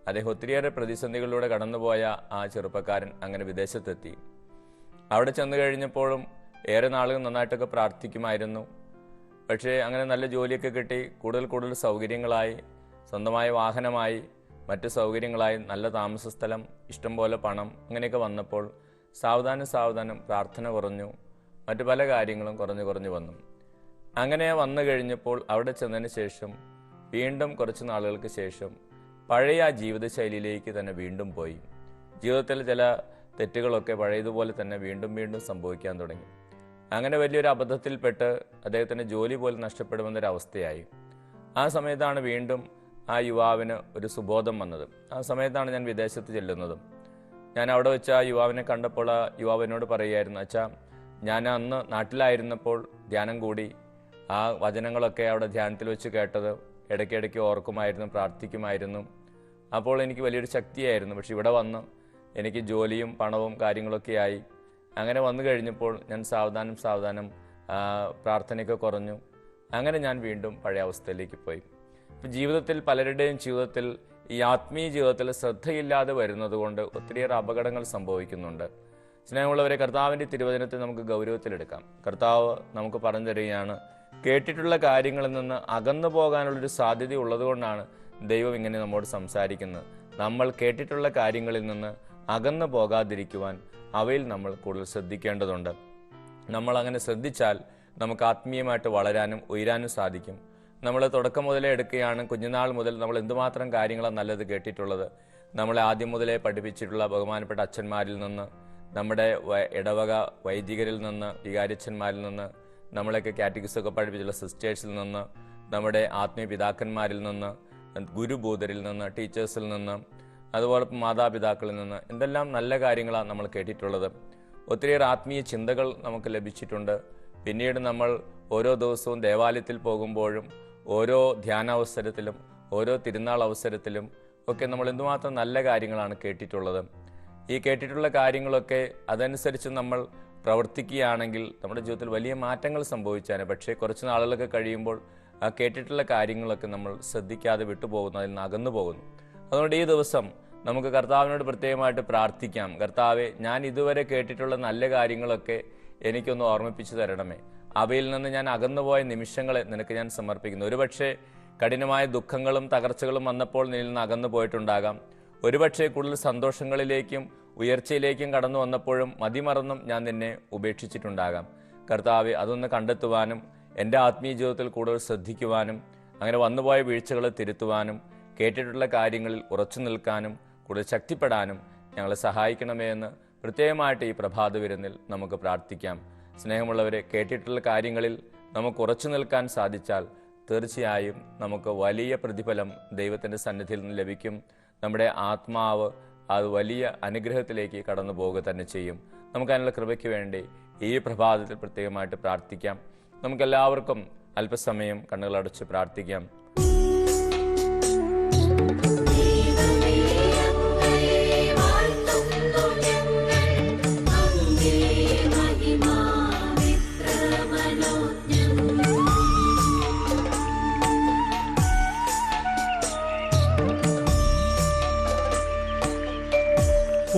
അദ്ദേഹം ഒത്തിരിയേറെ പ്രതിസന്ധികളിലൂടെ കടന്നുപോയ ആ ചെറുപ്പക്കാരൻ അങ്ങനെ വിദേശത്തെത്തി. അവിടെ ചെന്ന് കഴിഞ്ഞപ്പോഴും ഏറെ നാളുകൾ നന്നായിട്ടൊക്കെ പ്രാർത്ഥിക്കുമായിരുന്നു. പക്ഷേ അങ്ങനെ നല്ല ജോലിയൊക്കെ കിട്ടി, കൂടുതൽ സൗകര്യങ്ങളായി, സ്വന്തമായ വാഹനമായി, മറ്റ് സൗകര്യങ്ങളായി, നല്ല താമസ സ്ഥലം, ഇഷ്ടംപോലെ പണം, അങ്ങനെയൊക്കെ വന്നപ്പോൾ സാവധാനം പ്രാർത്ഥന കുറഞ്ഞു. മറ്റു പല കാര്യങ്ങളും കുറഞ്ഞു വന്നു. അങ്ങനെ വന്നു കഴിഞ്ഞപ്പോൾ അവിടെ ചെന്നതിന് ശേഷം വീണ്ടും കുറച്ച് നാളുകൾക്ക് ശേഷം പഴയ ആ ജീവിതശൈലിയിലേക്ക് തന്നെ വീണ്ടും പോയി. ജീവിതത്തിൽ ചില തെറ്റുകളൊക്കെ പഴയതുപോലെ തന്നെ വീണ്ടും സംഭവിക്കാൻ തുടങ്ങി. അങ്ങനെ വലിയൊരു അബദ്ധത്തിൽപ്പെട്ട് അദ്ദേഹത്തിൻ്റെ ജോലി പോലും നഷ്ടപ്പെടുമെന്നൊരവസ്ഥയായി. ആ സമയത്താണ് വീണ്ടും ആ യുവാവിന് ഒരു സുബോധം വന്നത്. ആ സമയത്താണ് ഞാൻ വിദേശത്ത് ചെല്ലുന്നതും. ഞാൻ അവിടെ വെച്ച് ആ യുവാവിനെ കണ്ടപ്പോൾ ആ യുവാവിനോട് പറയുകയായിരുന്നു, അച്ഛാ, ഞാൻ അന്ന് നാട്ടിലായിരുന്നപ്പോൾ ധ്യാനം കൂടി ആ വചനങ്ങളൊക്കെ അവിടെ ധ്യാനത്തിൽ വെച്ച് കേട്ടത് ഇടയ്ക്കിടയ്ക്ക് ഓർക്കുമായിരുന്നു, പ്രാർത്ഥിക്കുമായിരുന്നു. അപ്പോൾ എനിക്ക് വലിയൊരു ശക്തിയായിരുന്നു. പക്ഷെ ഇവിടെ വന്ന് എനിക്ക് ജോലിയും പണവും കാര്യങ്ങളൊക്കെയായി. അങ്ങനെ വന്നു കഴിഞ്ഞപ്പോൾ ഞാൻ സാവധാനം പ്രാർത്ഥനയൊക്കെ കുറഞ്ഞു. അങ്ങനെ ഞാൻ വീണ്ടും പഴയ അവസ്ഥയിലേക്ക് പോയി. ഇപ്പം ജീവിതത്തിൽ പലരുടെയും ജീവിതത്തിൽ ഈ ആത്മീയ ജീവിതത്തിൽ ശ്രദ്ധയില്ലാതെ വരുന്നത് കൊണ്ട് ഒത്തിരിയേറെ അപകടങ്ങൾ സംഭവിക്കുന്നുണ്ട്. സ്നേഹമുള്ളവരെ, കർത്താവിൻ്റെ തിരുവചനത്തെ നമുക്ക് ഗൗരവത്തിലെടുക്കാം. കർത്താവ് നമുക്ക് പറഞ്ഞു തരികയാണ്, കേട്ടിട്ടുള്ള കാര്യങ്ങളിൽ നിന്ന് അകന്നു പോകാനുള്ളൊരു സാധ്യത ഉള്ളതുകൊണ്ടാണ് ദൈവം ഇങ്ങനെ നമ്മോട് സംസാരിക്കുന്നത്. നമ്മൾ കേട്ടിട്ടുള്ള കാര്യങ്ങളിൽ നിന്ന് അകന്നു പോകാതിരിക്കുവാൻ അവയിൽ നമ്മൾ കൂടുതൽ ശ്രദ്ധിക്കേണ്ടതുണ്ട്. നമ്മൾ അങ്ങനെ ശ്രദ്ധിച്ചാൽ നമുക്ക് ആത്മീയമായിട്ട് വളരാനും ഉയരാനും സാധിക്കും. നമ്മൾ തുടക്കം മുതലേ എടുക്കുകയാണ്, കുഞ്ഞുനാൾ മുതൽ നമ്മൾ എന്തുമാത്രം കാര്യങ്ങളാണ് നല്ലത് കേട്ടിട്ടുള്ളത്. നമ്മളെ ആദ്യം മുതലേ പഠിപ്പിച്ചിട്ടുള്ള ബഹുമാനപ്പെട്ട അച്ഛന്മാരിൽ നിന്ന്, നമ്മുടെ ഇടവക വൈദികരിൽ നിന്ന്, വികാരിച്ചന്മാരിൽ നിന്ന്, നമ്മളെയൊക്കെ കാറ്റഗിസൊക്കെ പഠിപ്പിച്ചുള്ള സിസ്റ്റേഴ്സിൽ നിന്ന്, നമ്മുടെ ആത്മീയ പിതാക്കന്മാരിൽ നിന്ന്, ഗുരുഭൂതരിൽ നിന്ന്, ടീച്ചേഴ്സിൽ നിന്ന്, അതുപോലെ മാതാപിതാക്കളിൽ നിന്ന് എന്തെല്ലാം നല്ല കാര്യങ്ങളാണ് നമ്മൾ കേട്ടിട്ടുള്ളത്. ഒത്തിരിയേറെ ആത്മീയ ചിന്തകൾ നമുക്ക് ലഭിച്ചിട്ടുണ്ട്. പിന്നീട് നമ്മൾ ഓരോ ദിവസവും ദേവാലയത്തിൽ പോകുമ്പോഴും ഓരോ ധ്യാനാവസരത്തിലും ഓരോ തിരുനാൾ അവസരത്തിലും ഒക്കെ നമ്മൾ എന്തുമാത്രം നല്ല കാര്യങ്ങളാണ് കേട്ടിട്ടുള്ളത്. ഈ കേട്ടിട്ടുള്ള കാര്യങ്ങളൊക്കെ അതനുസരിച്ച് നമ്മൾ പ്രവർത്തിക്കുകയാണെങ്കിൽ നമ്മുടെ ജീവിതത്തിൽ വലിയ മാറ്റങ്ങൾ സംഭവിച്ചാണ്. പക്ഷേ കുറച്ച് നാളുകളൊക്കെ കഴിയുമ്പോൾ ആ കേട്ടിട്ടുള്ള കാര്യങ്ങളൊക്കെ നമ്മൾ ശ്രദ്ധിക്കാതെ വിട്ടുപോകുന്നു, അതിൽ നിന്ന് അകന്നു പോകുന്നു. അതുകൊണ്ട് ഈ ദിവസം നമുക്ക് കർത്താവിനോട് പ്രത്യേകമായിട്ട് പ്രാർത്ഥിക്കാം. കർത്താവെ, ഞാൻ ഇതുവരെ കേട്ടിട്ടുള്ള നല്ല കാര്യങ്ങളൊക്കെ എനിക്കൊന്ന് ഓർമ്മിപ്പിച്ചു തരണമേ. അവയിൽ നിന്ന് ഞാൻ അകന്നുപോയ നിമിഷങ്ങളെ നിനക്ക് ഞാൻ സമർപ്പിക്കുന്നു. ഒരുപക്ഷെ കഠിനമായ ദുഃഖങ്ങളും തകർച്ചകളും വന്നപ്പോൾ നിന്നിൽ നിന്ന് അകന്നു പോയിട്ടുണ്ടാകാം. ഒരുപക്ഷെ കൂടുതൽ സന്തോഷങ്ങളിലേക്കും ഉയർച്ചയിലേക്കും കടന്നു വന്നപ്പോഴും മതിമറന്നും ഞാൻ നിന്നെ ഉപേക്ഷിച്ചിട്ടുണ്ടാകാം. കർത്താവെ, അതൊന്ന് കണ്ടെത്തുവാനും എൻ്റെ ആത്മീയ ജീവിതത്തിൽ കൂടുതൽ ശ്രദ്ധിക്കുവാനും അങ്ങനെ വന്നുപോയ വീഴ്ചകളെ തിരുത്തുവാനും കേട്ടിട്ടുള്ള കാര്യങ്ങളിൽ ഉറച്ചു നിൽക്കാനും കൂടുതൽ ശക്തിപ്പെടാനും ഞങ്ങളെ സഹായിക്കണമേ എന്ന് പ്രത്യേകമായിട്ട് ഈ പ്രഭാത വിരുന്നിൽ നമുക്ക് പ്രാർത്ഥിക്കാം. സ്നേഹമുള്ളവരെ, കേട്ടിട്ടുള്ള കാര്യങ്ങളിൽ നമുക്ക് ഉറച്ചു നിൽക്കാൻ സാധിച്ചാൽ തീർച്ചയായും നമുക്ക് വലിയ പ്രതിഫലം ദൈവത്തിൻ്റെ സന്നിധിയിൽ നിന്ന് ലഭിക്കും. നമ്മുടെ ആത്മാവ് അത് വലിയ അനുഗ്രഹത്തിലേക്ക് കടന്നു പോവുക തന്നെ ചെയ്യും. നമുക്കതിനുള്ള കൃപയ്ക്ക് വേണ്ടി ഈ പ്രഭാതത്തിൽ പ്രത്യേകമായിട്ട് പ്രാർത്ഥിക്കാം. നമുക്കെല്ലാവർക്കും അല്പസമയം കണ്ണുകളടച്ച് പ്രാർത്ഥിക്കാം.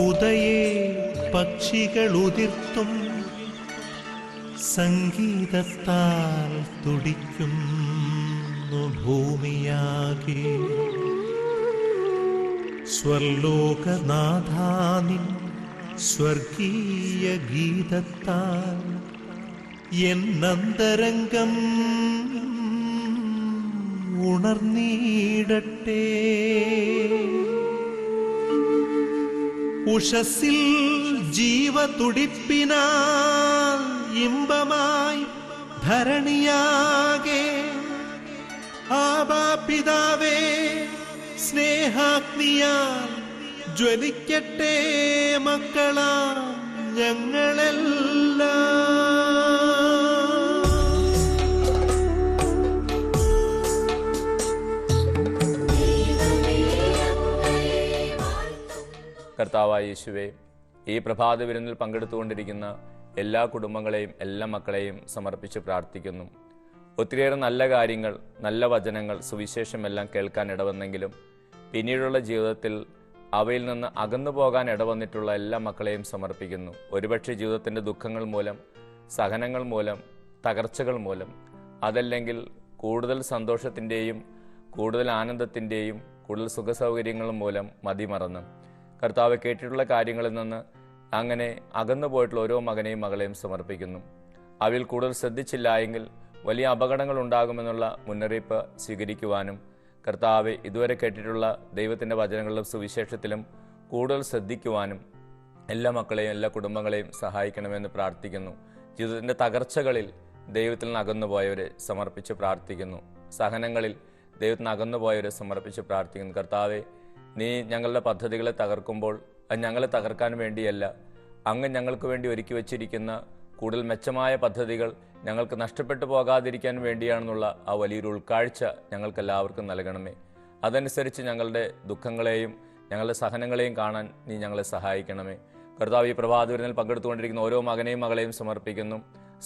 ഉദയേ പക്ഷികൾ ഉതിർത്തും സംഗീതത്താൽ തുടിക്കുന്നു ഭൂമിയാകെ. സ്വർലോകനാഥാനിൻ സ്വർഗീയ ഗീതത്താൽ എന്നന്തരംഗം ഉണർന്നീടട്ടെ. ഉഷസ്സിൽ ജീവതുടിപ്പിനാൽ ഇമ്പമായി ധരണിയാകെ ആബാപിതാവേ സ്നേഹാഗ്നിയാൽ ജ്വലിക്കട്ടെ മക്കളാ ഞങ്ങളെല്ലാം. കർത്താവായ യേശുവേ, ഈ പ്രഭാത വിരുന്നിൽ പങ്കെടുത്തുകൊണ്ടിരിക്കുന്ന എല്ലാ കുടുംബങ്ങളെയും എല്ലാ മക്കളെയും സമർപ്പിച്ച് പ്രാർത്ഥിക്കുന്നു. ഒത്തിരിയേറെ നല്ല കാര്യങ്ങൾ, നല്ല വചനങ്ങൾ, സുവിശേഷമെല്ലാം കേൾക്കാൻ ഇടവന്നെങ്കിലും പിന്നീടുള്ള ജീവിതത്തിൽ അവയിൽ നിന്ന് അകന്നു പോകാൻ ഇടവന്നിട്ടുള്ള എല്ലാ മക്കളെയും സമർപ്പിക്കുന്നു. ഒരുപക്ഷെ ജീവിതത്തിൻ്റെ ദുഃഖങ്ങൾ മൂലം, സഹനങ്ങൾ മൂലം, തകർച്ചകൾ മൂലം, അതല്ലെങ്കിൽ കൂടുതൽ സന്തോഷത്തിൻ്റെയും കൂടുതൽ ആനന്ദത്തിൻ്റെയും കൂടുതൽ സുഖസൗകര്യങ്ങളും മൂലം മതിമറന്ന് കർത്താവ് കേട്ടിട്ടുള്ള കാര്യങ്ങളിൽ നിന്ന് അങ്ങനെ അകന്നു പോയിട്ടുള്ള ഓരോ മകനെയും മകളെയും സമർപ്പിക്കുന്നു. അവയിൽ കൂടുതൽ ശ്രദ്ധിച്ചില്ല എങ്കിൽ വലിയ അപകടങ്ങൾ ഉണ്ടാകുമെന്നുള്ള മുന്നറിയിപ്പ് സ്വീകരിക്കുവാനും കർത്താവ് ഇതുവരെ കേട്ടിട്ടുള്ള ദൈവത്തിൻ്റെ വചനങ്ങളിലും സുവിശേഷത്തിലും കൂടുതൽ ശ്രദ്ധിക്കുവാനും എല്ലാ മക്കളെയും എല്ലാ കുടുംബങ്ങളെയും സഹായിക്കണമെന്ന് പ്രാർത്ഥിക്കുന്നു. ജീവിതത്തിൻ്റെ തകർച്ചകളിൽ ദൈവത്തിൽ നിന്ന് അകന്നുപോയവരെ സമർപ്പിച്ച് പ്രാർത്ഥിക്കുന്നു. സഹനങ്ങളിൽ ദൈവത്തിൽ നിന്ന് അകന്നുപോയവരെ സമർപ്പിച്ച് പ്രാർത്ഥിക്കുന്നു. കർത്താവെ, നീ ഞങ്ങളുടെ പദ്ധതികളെ തകർക്കുമ്പോൾ അത് ഞങ്ങളെ തകർക്കാൻ വേണ്ടിയല്ല, അങ്ങ് ഞങ്ങൾക്ക് വേണ്ടി ഒരുക്കി വച്ചിരിക്കുന്ന കൂടുതൽ മെച്ചമായ പദ്ധതികൾ ഞങ്ങൾക്ക് നഷ്ടപ്പെട്ടു പോകാതിരിക്കാൻ വേണ്ടിയാണെന്നുള്ള ആ വലിയൊരു ഉൾക്കാഴ്ച ഞങ്ങൾക്കെല്ലാവർക്കും നൽകണമേ. അതനുസരിച്ച് ഞങ്ങളുടെ ദുഃഖങ്ങളെയും ഞങ്ങളുടെ സഹനങ്ങളെയും കാണാൻ നീ ഞങ്ങളെ സഹായിക്കണമേ. കർത്താവ്, ഈ പ്രഭാത വിരുന്നിൽ പങ്കെടുത്തുകൊണ്ടിരിക്കുന്ന ഓരോ മകനെയും മകളെയും സമർപ്പിക്കുന്നു.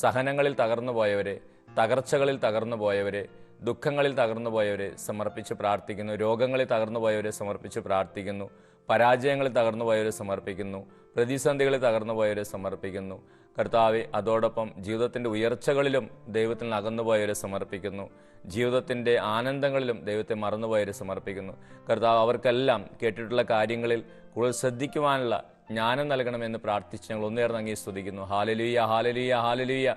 സഹനങ്ങളിൽ തകർന്നു പോയവരെ, തകർച്ചകളിൽ തകർന്നു പോയവരെ, ദുഃഖങ്ങളിൽ തകർന്നു പോയവരെ സമർപ്പിച്ച് പ്രാർത്ഥിക്കുന്നു. രോഗങ്ങളിൽ തകർന്നു പോയവരെ സമർപ്പിച്ച് പ്രാർത്ഥിക്കുന്നു. പരാജയങ്ങളിൽ തകർന്നു പോയവരെ സമർപ്പിക്കുന്നു. പ്രതിസന്ധികളിൽ തകർന്നു പോയവരെ സമർപ്പിക്കുന്നു. കർത്താവെ, അതോടൊപ്പം ജീവിതത്തിൻ്റെ ഉയർച്ചകളിലും ദൈവത്തിൽ നിന്ന് അകന്നുപോയവരെ സമർപ്പിക്കുന്നു. ജീവിതത്തിൻ്റെ ആനന്ദങ്ങളിലും ദൈവത്തെ മറന്നുപോയവരെ സമർപ്പിക്കുന്നു. കർത്താവ്, അവർക്കെല്ലാം കേട്ടിട്ടുള്ള കാര്യങ്ങളിൽ കൂടുതൽ ശ്രദ്ധിക്കുവാനുള്ള ജ്ഞാനം നൽകണമെന്ന് പ്രാർത്ഥിച്ച് ഞങ്ങൾ ഒന്നേർന്ന് അങ്ങേ സ്തുതിക്കുന്നു. ഹാലലുയ, ഹാലലുയ, ഹാലലുയ.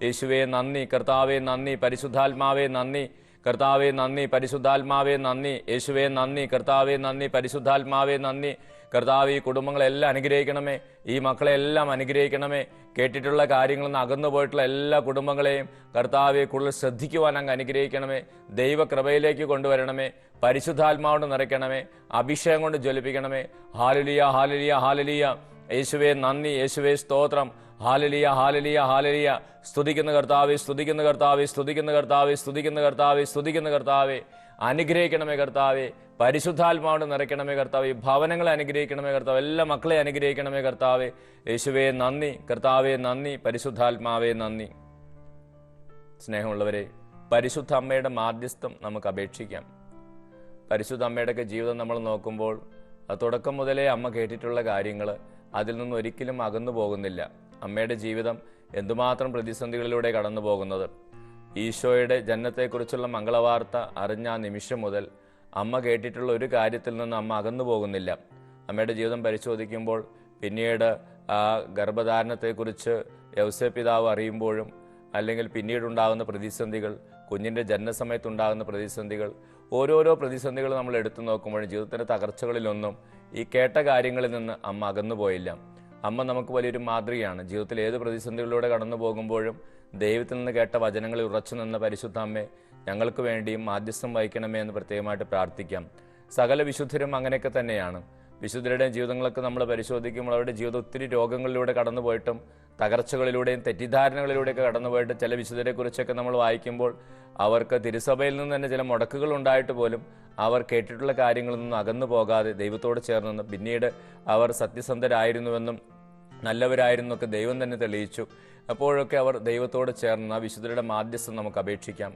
യേശുവേ നന്ദി, കർത്താവെ നന്ദി, പരിശുദ്ധാത്മാവേ നന്ദി, കർത്താവെ നന്ദി, പരിശുദ്ധാത്മാവേ നന്ദി, യേശുവേ നന്ദി, കർത്താവെ നന്ദി, പരിശുദ്ധാത്മാവേ നന്ദി. കർത്താവ്, ഈ കുടുംബങ്ങളെല്ലാം അനുഗ്രഹിക്കണമേ, ഈ മക്കളെല്ലാം അനുഗ്രഹിക്കണമേ. കേട്ടിട്ടുള്ള കാര്യങ്ങളിൽ നിന്ന് അകന്നു പോയിട്ടുള്ള എല്ലാ കുടുംബങ്ങളെയും കർത്താവെ കൂടുതൽ ശ്രദ്ധിക്കുവാൻ അങ്ങ് അനുഗ്രഹിക്കണമേ. ദൈവകൃപയിലേക്ക് കൊണ്ടുവരണമേ. പരിശുദ്ധാത്മാവോട് നിറയ്ക്കണമേ. അഭിഷേകം കൊണ്ട് ജ്വലിപ്പിക്കണമേ. ഹാലലിയ, ഹാലലിയ, ഹാലലിയ. യേശുവേ നന്ദി, യേശുവേ സ്തോത്രം. ഹാലലിയ, ഹാലലിയ, ഹാലലിയ. സ്തുതിക്കുന്ന കർത്താവെ, സ്തുതിക്കുന്ന കർത്താവെ, സ്തുതിക്കുന്ന കർത്താവെ, സ്തുതിക്കുന്ന കർത്താവെ, സ്തുതിക്കുന്ന കർത്താവെ. അനുഗ്രഹിക്കണമേ കർത്താവെ. പരിശുദ്ധാത്മാവോട് നിറയ്ക്കണമേ കർത്താവെ. ഭവനങ്ങളെ അനുഗ്രഹിക്കണമേ കർത്താവ്. എല്ലാ മക്കളെ അനുഗ്രഹിക്കണമേ കർത്താവെ. യേശുവേ നന്ദി, കർത്താവെ നന്ദി, പരിശുദ്ധാത്മാവേ നന്ദി. സ്നേഹമുള്ളവരെ, പരിശുദ്ധ അമ്മയുടെ മാധ്യസ്ഥം നമുക്ക് അപേക്ഷിക്കാം. പരിശുദ്ധ അമ്മയുടെയൊക്കെ ജീവിതം നമ്മൾ നോക്കുമ്പോൾ തുടക്കം മുതലേ അമ്മ കേട്ടിട്ടുള്ള കാര്യങ്ങൾ അതിൽ നിന്നും ഒരിക്കലും അകന്നു പോകുന്നില്ല. അമ്മയുടെ ജീവിതം എന്തുമാത്രം പ്രതിസന്ധികളിലൂടെ കടന്നു പോകുന്നത്. ഈശോയുടെ ജനനത്തെക്കുറിച്ചുള്ള മംഗളവാർത്ത അറിഞ്ഞ ആ നിമിഷം മുതൽ അമ്മ കേട്ടിട്ടുള്ള ഒരു കാര്യത്തിൽ നിന്ന് അമ്മ അകന്നു പോകുന്നില്ല. അമ്മയുടെ ജീവിതം പരിശോധിക്കുമ്പോൾ പിന്നീട് ആ ഗർഭധാരണത്തെക്കുറിച്ച് യൗസേപ്പ് പിതാവ് അറിയുമ്പോഴും, അല്ലെങ്കിൽ പിന്നീടുണ്ടാകുന്ന പ്രതിസന്ധികൾ, കുഞ്ഞിൻ്റെ ജനനസമയത്തുണ്ടാകുന്ന പ്രതിസന്ധികൾ, ഓരോരോ പ്രതിസന്ധികൾ നമ്മൾ എടുത്തു നോക്കുമ്പോഴും ജീവിതത്തിൻ്റെ തകർച്ചകളിലൊന്നും ഈ കേട്ട കാര്യങ്ങളിൽ നിന്ന് അമ്മ അകന്നുപോയില്ല. അമ്മ നമുക്ക് വലിയൊരു മാതൃകയാണ്. ജീവിതത്തിൽ ഏത് പ്രതിസന്ധികളിലൂടെ കടന്നു പോകുമ്പോഴും ദൈവത്തിൽ നിന്ന് കേട്ട വചനങ്ങളിൽ ഉറച്ചു നിന്ന പരിശുദ്ധ അമ്മേ, ഞങ്ങൾക്ക് വേണ്ടിയും മാധ്യസ്ഥം വഹിക്കണമേ എന്ന് പ്രത്യേകമായിട്ട് പ്രാർത്ഥിക്കാം. സകല വിശുദ്ധരും അങ്ങനെയൊക്കെ തന്നെയാണ്. വിശുദ്ധരുടെയും ജീവിതങ്ങളൊക്കെ നമ്മൾ പരിശോധിക്കുമ്പോൾ അവരുടെ ജീവിതം ഒത്തിരി രോഗങ്ങളിലൂടെ കടന്നുപോയിട്ടും തകർച്ചകളിലൂടെയും തെറ്റിദ്ധാരണകളിലൂടെയൊക്കെ കടന്നുപോയിട്ട് ചില വിശുദ്ധരെ കുറിച്ചൊക്കെ നമ്മൾ വായിക്കുമ്പോൾ അവർക്ക് തിരുസഭയിൽ നിന്ന് തന്നെ ചില മുടക്കുകൾ ഉണ്ടായിട്ട് പോലും അവർ കേട്ടിട്ടുള്ള കാര്യങ്ങളിൽ നിന്ന് അകന്നു പോകാതെ ദൈവത്തോട് ചേർന്ന് പിന്നീട് അവർ സത്യസന്ധരായിരുന്നുവെന്നും നല്ലവരായിരുന്നൊക്കെ ദൈവം തന്നെ തെളിയിച്ചു. അപ്പോഴൊക്കെ അവർ ദൈവത്തോട് ചേർന്ന് ആ വിശുദ്ധരുടെ മാധ്യസ്ഥം നമുക്ക് അപേക്ഷിക്കാം.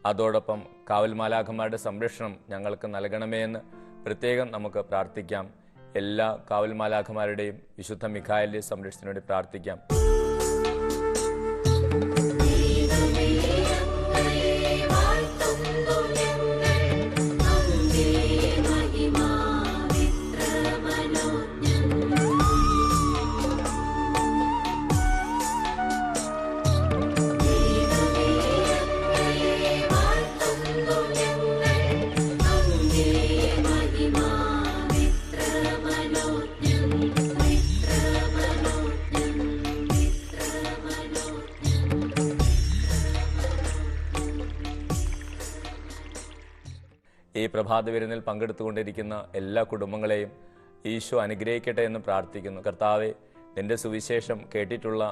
അതോടൊപ്പം കാവൽ മാലാഖമാരുടെ സംരക്ഷണം ഞങ്ങൾക്ക് നൽകണമേ എന്ന് പ്രത്യേകം നമുക്ക് പ്രാർത്ഥിക്കാം. എല്ലാ കാവൽ മാലാഖമാരുടെയും വിശുദ്ധ മിഖായേലിന്റെ സംരക്ഷണത്തിനു വേണ്ടി പ്രാർത്ഥിക്കാം. പ്രഭാത വിരുന്നിൽ പങ്കെടുത്തുകൊണ്ടിരിക്കുന്ന എല്ലാ കുടുംബങ്ങളെയും ഈശോ അനുഗ്രഹിക്കട്ടെ എന്ന് പ്രാർത്ഥിക്കുന്നു. കർത്താവെ, നിന്റെ സുവിശേഷം കേട്ടിട്ടുള്ള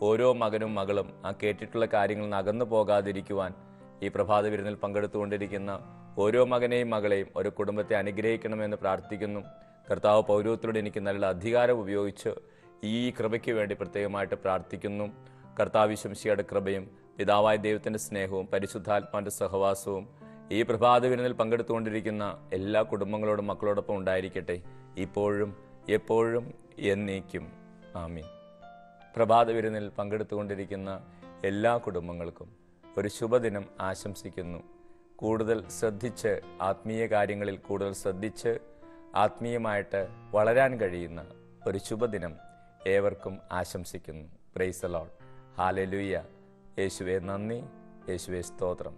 ഓരോ മകനും മകളും ആ കേട്ടിട്ടുള്ള കാര്യങ്ങളിൽ നിന്ന് അകന്നു പോകാതിരിക്കുവാൻ ഈ പ്രഭാത വിരുന്നിൽ പങ്കെടുത്തുകൊണ്ടിരിക്കുന്ന ഓരോ മകനെയും മകളെയും ഒരു കുടുംബത്തെ അനുഗ്രഹിക്കണമെന്ന് പ്രാർത്ഥിക്കുന്നു. കർത്താവ്, പൗരോഹിത്യത്തിലൂടെ എനിക്ക് നല്ല അധികാരം ഉപയോഗിച്ച് ഈ കൃപയ്ക്ക് വേണ്ടി പ്രത്യേകമായിട്ട് പ്രാർത്ഥിക്കുന്നു. കർത്താവ് ശംസിയുടെ കൃപയും പിതാവായ ദൈവത്തിൻ്റെ സ്നേഹവും പരിശുദ്ധാത്മാവിൻ്റെ സഹവാസവും ഈ പ്രഭാത വിരുന്നിൽ പങ്കെടുത്തുകൊണ്ടിരിക്കുന്ന എല്ലാ കുടുംബങ്ങളോടും മക്കളോടൊപ്പം ഉണ്ടായിരിക്കട്ടെ, ഇപ്പോഴും എപ്പോഴും എന്നേക്കും. ആമീൻ. പ്രഭാത വിരുന്നിൽ പങ്കെടുത്തുകൊണ്ടിരിക്കുന്ന എല്ലാ കുടുംബങ്ങൾക്കും ഒരു ശുഭദിനം ആശംസിക്കുന്നു. കൂടുതൽ ശ്രദ്ധിച്ച് ആത്മീയ കാര്യങ്ങളിൽ കൂടുതൽ ശ്രദ്ധിച്ച് ആത്മീയമായിട്ട് വളരാൻ കഴിയുന്ന ഒരു ശുഭദിനം ഏവർക്കും ആശംസിക്കുന്നു. Praise the Lord. ഹല്ലേലൂയ. യേശുവേ നന്ദി, യേശുവേ സ്തോത്രം.